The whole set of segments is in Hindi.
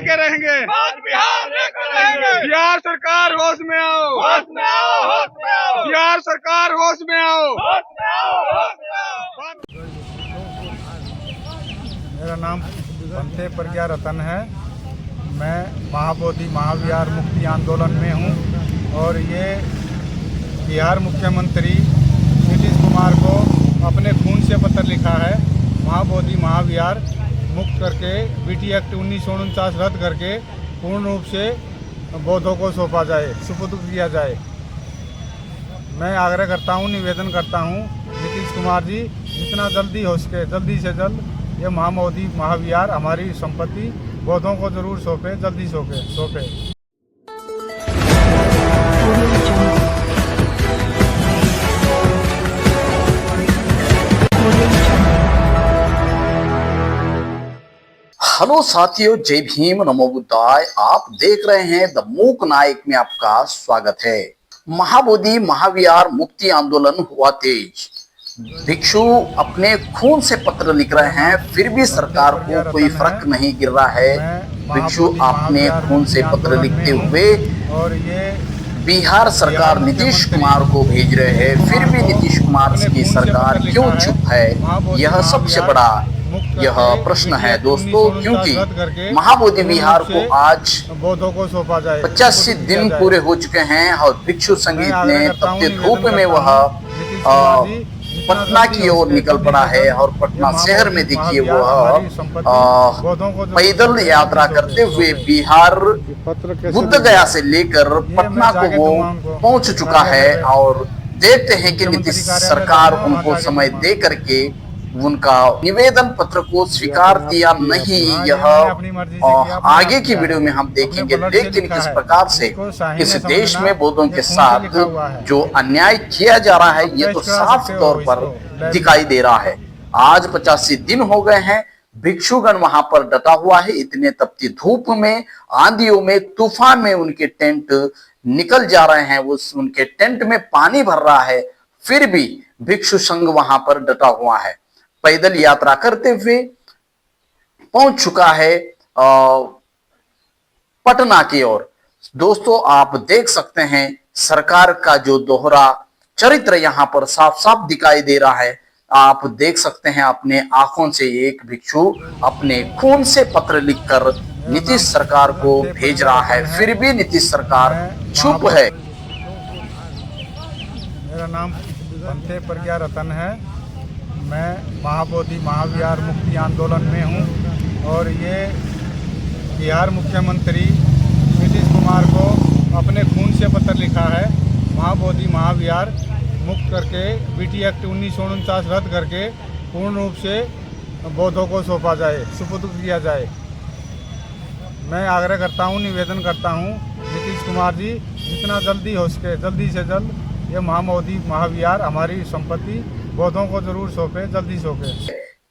लेके रहेंगे, बिहार लेकर रहेंगे। बिहार सरकार होश में आओ, होश में आओ, होश में आओ, बिहार सरकार होश में आओ। होश में आओ, होश में आओ। मेरा नाम पंथे प्रज्ञा रतन है। मैं महाबोधि महाविहार मुक्ति आंदोलन में हूँ और ये बिहार मुख्यमंत्री नीतीश कुमार को अपने खून से पत्र लिखा है। महाबोधि महाविहार मुक्त करके बीटी एक्ट 1949 रद्द करके पूर्ण रूप से बौद्धों को सौंपा जाए, सुपुर्द किया जाए। मैं आग्रह करता हूँ, निवेदन करता हूँ नीतीश कुमार जी, जितना जल्दी हो सके जल्दी से जल्द ये महाबोधि महाविहार हमारी संपत्ति बौद्धों को जरूर सौंपे, जल्दी सौंपे। हेलो साथियों, जय भीम, नमो बुद्धाय। आप देख रहे हैं द मूक नायक में आपका स्वागत है। महाबोधि महाविहार मुक्ति आंदोलन हुआ तेज। भिक्षु अपने खून से पत्र लिख रहे हैं, फिर भी सरकार को कोई फर्क नहीं गिर रहा है। भिक्षु अपने खून से पत्र लिखते हुए और ये बिहार सरकार नीतीश कुमार को भेज रहे हैं, फिर भी नीतीश कुमार की सरकार क्यों चुप है? यह सबसे बड़ा यह प्रश्न है दोस्तों, क्योंकि महाबोधि विहार को आज बौद्धों को सौंपा जाए। 85 दिन पूरे हो चुके हैं और भिक्षु संगीत ने तपते धूप में वह पटना की ओर निकल पड़ा है और पटना शहर में देखिए वह पैदल यात्रा करते हुए बिहार बुद्ध गया से लेकर पटना को वो पहुंच चुका है। और देखते हैं कि नीतीश सरकार उनको समय दे करके उनका निवेदन पत्र को स्वीकार दिया नहीं। यह आगे की वीडियो में हम देखेंगे। लेकिन किस प्रकार से इस देश में बौद्धों के साथ जो अन्याय किया जा रहा है ये तो साफ तौर पर दिखाई दे रहा है। आज 85 दिन हो गए हैं, भिक्षुगण वहां पर डटा हुआ है। इतने तपती धूप में, आंधियों में, तूफान में उनके टेंट निकल जा रहे हैं, उनके टेंट में पानी भर रहा है, फिर भी भिक्षु संघ वहां पर डटा हुआ है। पैदल यात्रा करते हुए पहुंच चुका है पटना की ओर। दोस्तों आप देख सकते हैं सरकार का जो दोहरा चरित्र यहां पर साफ साफ दिखाई दे रहा है। आप देख सकते हैं अपने आंखों से एक भिक्षु अपने खून से पत्र लिखकर नीतीश सरकार को भेज रहा है, फिर भी नीतीश सरकार चुप है। मेरा नाम पंथे प्रज्ञा रतन है। मैं महाबोधि महाविहार मुक्ति आंदोलन में हूँ और ये बिहार मुख्यमंत्री नीतीश कुमार को अपने खून से पत्र लिखा है। महाबोधि महाविहार मुक्त करके बीटी एक्ट 1949 रद्द करके पूर्ण रूप से बौद्धों को सौंपा जाए, सुपुर्द किया जाए। मैं आग्रह करता हूँ, निवेदन करता हूँ नीतीश कुमार जी, जितना जल्दी हो सके जल्दी से जल्द ये महाबोधि महाविहार हमारी संपत्ति बौद्धों को जरूर सौंपे, जल्दी सौंपे।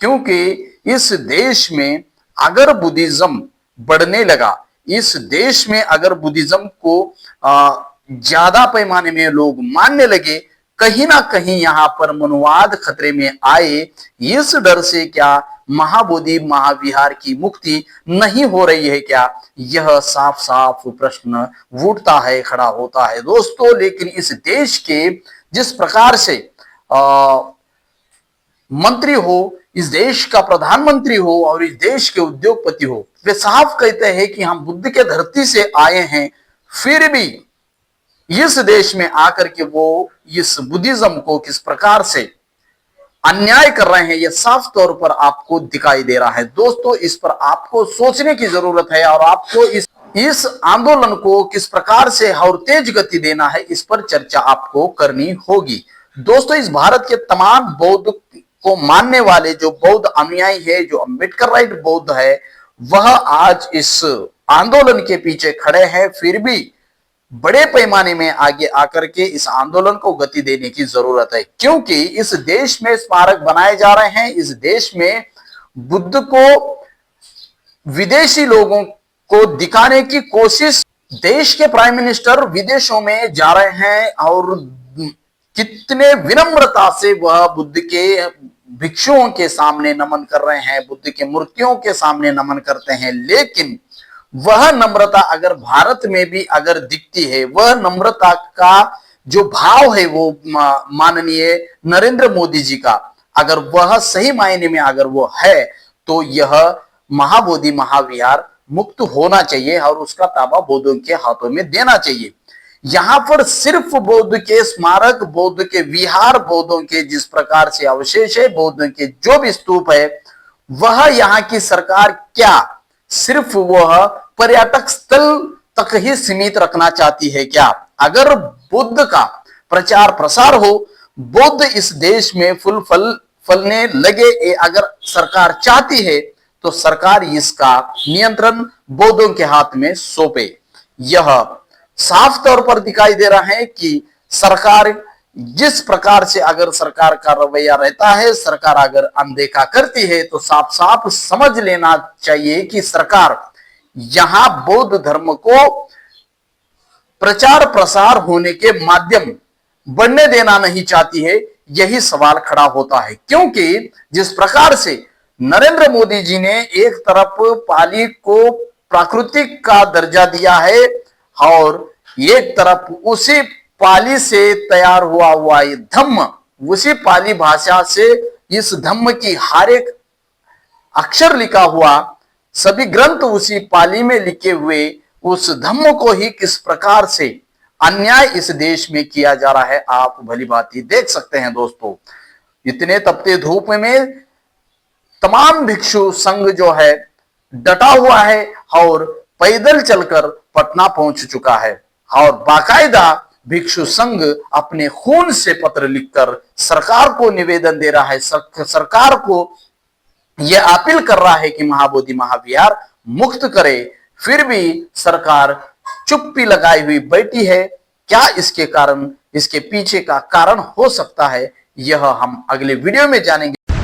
क्योंकि इस देश में अगर बुद्धिज्म बढ़ने लगा, इस देश में अगर बुद्धिज्म को ज्यादा पैमाने में लोग मानने लगे, कहीं ना कहीं यहाँ पर मनुवाद खतरे में आए, इस डर से क्या महाबोधि महाविहार की मुक्ति नहीं हो रही है क्या? यह साफ साफ प्रश्न उठता है, खड़ा होता है दोस्तों। लेकिन इस देश के जिस प्रकार से मंत्री हो, इस देश का प्रधानमंत्री हो और इस देश के उद्योगपति हो, वे साफ कहते हैं कि हम बुद्ध के धरती से आए हैं, फिर भी इस देश में आकर के वो इस बुद्धिज्म को किस प्रकार से अन्याय कर रहे हैं, यह साफ तौर पर आपको दिखाई दे रहा है। दोस्तों इस पर आपको सोचने की जरूरत है और आपको इस आंदोलन को किस प्रकार से और तेज गति देना है, इस पर चर्चा आपको करनी होगी। दोस्तों इस भारत के तमाम बौद्ध को मानने वाले जो बौद्ध अनुयायी है, जो अम्बेडकर राइट बौद्ध है, वह आज इस आंदोलन के पीछे खड़े हैं। फिर भी बड़े पैमाने में आगे आकर के इस आंदोलन को गति देने की जरूरत है, क्योंकि इस देश में स्मारक बनाए जा रहे हैं। इस देश में बुद्ध को विदेशी लोगों को दिखाने की कोशिश, देश के प्राइम मिनिस्टर विदेशों में जा रहे हैं और कितने विनम्रता से वह बुद्ध के भिक्षुओं के सामने नमन कर रहे हैं, बुद्ध के मूर्तियों के सामने नमन करते हैं। लेकिन वह नम्रता अगर भारत में भी अगर दिखती है, वह नम्रता का जो भाव है वो माननीय नरेंद्र मोदी जी का अगर वह सही मायने में अगर वो है, तो यह महाबोधि महाविहार मुक्त होना चाहिए और उसका ताबा बौद्धों के हाथों में देना चाहिए। यहां पर सिर्फ बौद्ध के स्मारक, बौद्ध के विहार, बौद्धों के जिस प्रकार से अवशेष है, बौद्धों के जो भी स्तूप है, वह यहाँ की सरकार क्या सिर्फ वह पर्यटक स्थल तक ही सीमित रखना चाहती है क्या? अगर बुद्ध का प्रचार प्रसार हो, बुद्ध इस देश में फलने लगे, अगर सरकार चाहती है तो सरकार इसका नियंत्रण बौद्धों के हाथ में सौंपे। यह साफ तौर पर दिखाई दे रहा है कि सरकार जिस प्रकार से अगर सरकार का रवैया रहता है, सरकार अगर अनदेखा करती है, तो साफ साफ समझ लेना चाहिए कि सरकार यहां बौद्ध धर्म को प्रचार प्रसार होने के माध्यम बनने देना नहीं चाहती है। यही सवाल खड़ा होता है, क्योंकि जिस प्रकार से नरेंद्र मोदी जी ने एक तरफ पाली को प्राकृतिक का दर्जा दिया है और एक तरफ उसी पाली से तैयार हुआ ये धम्म, उसी पाली भाषा से इस धम्म की हर एक अक्षर लिखा हुआ, सभी ग्रंथ उसी पाली में लिखे हुए उस धम्म को ही किस प्रकार से अन्याय इस देश में किया जा रहा है, आप भली भांति देख सकते हैं दोस्तों। इतने तपते धूप में तमाम भिक्षु संघ जो है डटा हुआ है और पैदल चलकर पटना पहुंच चुका है और बाकायदा भिक्षु संघ अपने खून से पत्र लिखकर सरकार को निवेदन दे रहा है, सरकार को यह अपील कर रहा है कि महाबोधि महाविहार मुक्त करे। फिर भी सरकार चुप्पी लगाई हुई बैठी है। क्या इसके कारण, इसके पीछे का कारण हो सकता है, यह हम अगले वीडियो में जानेंगे।